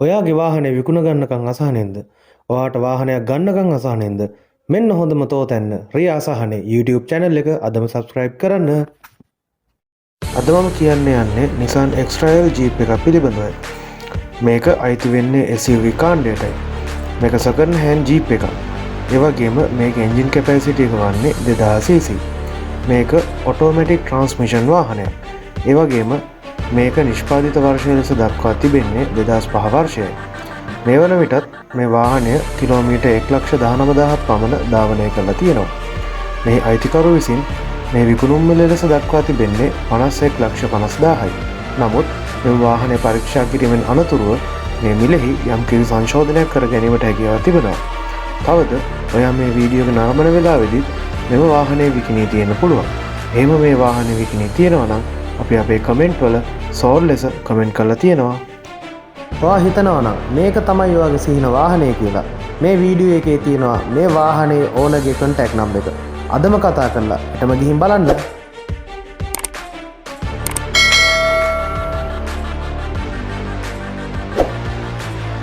ඔයාගේ වාහනේ විකුණ ගන්නකම් අසහනෙන්ද? ඔයාට වාහනයක් ගන්නකම් අසහනෙන්ද? මෙන්න හොඳම තෝතැන්න රියා අසහනේ YouTube channel එක අදම subscribe කරන්න. අද මම කියන්න යන්නේ Nissan X-Trail Jeep එක පිළිබඳවයි. මේක අයිති වෙන්නේ SUV කාණ්ඩයටයි. මේක second hand Jeep එකක්. ඒ වගේම මේක engine capacity එක වන්නේ 2000 cc. මේක automatic transmission වාහනයක්. ඒ වගේම මේක නිෂ්පාදිත වර්ෂය ලෙස දක්වා තිබෙන්නේ 2005 වර්ෂයයි. මේ වන විටත් මේ වාහනය කිලෝමීටර් 1,19,000ක් පමණ ධාවනය කරලා තියෙනවා. මේ අයිතිකරු විසින් මේ විකුණුම් මිල ලෙස දක්වා තිබෙන්නේ 51,50,000යි. නමුත් මේ වාහනය පරීක්ෂා කිරීමෙන් අනතුරුව මේ මිලෙහි යම්කිසි සංශෝධනයක් කර ගැනීමට හැකියාව තිබෙනවා. තවද ඔයා මේ වීඩියෝ එක නරඹන වෙලාවේදී මෙම වාහනේ විකිණී තියෙන්න පුළුවන්. එහෙම මේ වාහනේ විකිණී තියෙනවා නම් අපි අපේ කමෙන්ට් වල සෝල් ලෙස කමෙන්ට් කරලා තියෙනවා. ඔයා හිතනවා නම් මේක තමයි ඔයාගේ සිහින වාහනේ කියලා. මේ වීඩියෝ එකේ තියෙනවා මේ වාහනේ ඕනර්ගේ contact number එක. අදම කතා කරලා එතම ගිහින් බලන්න.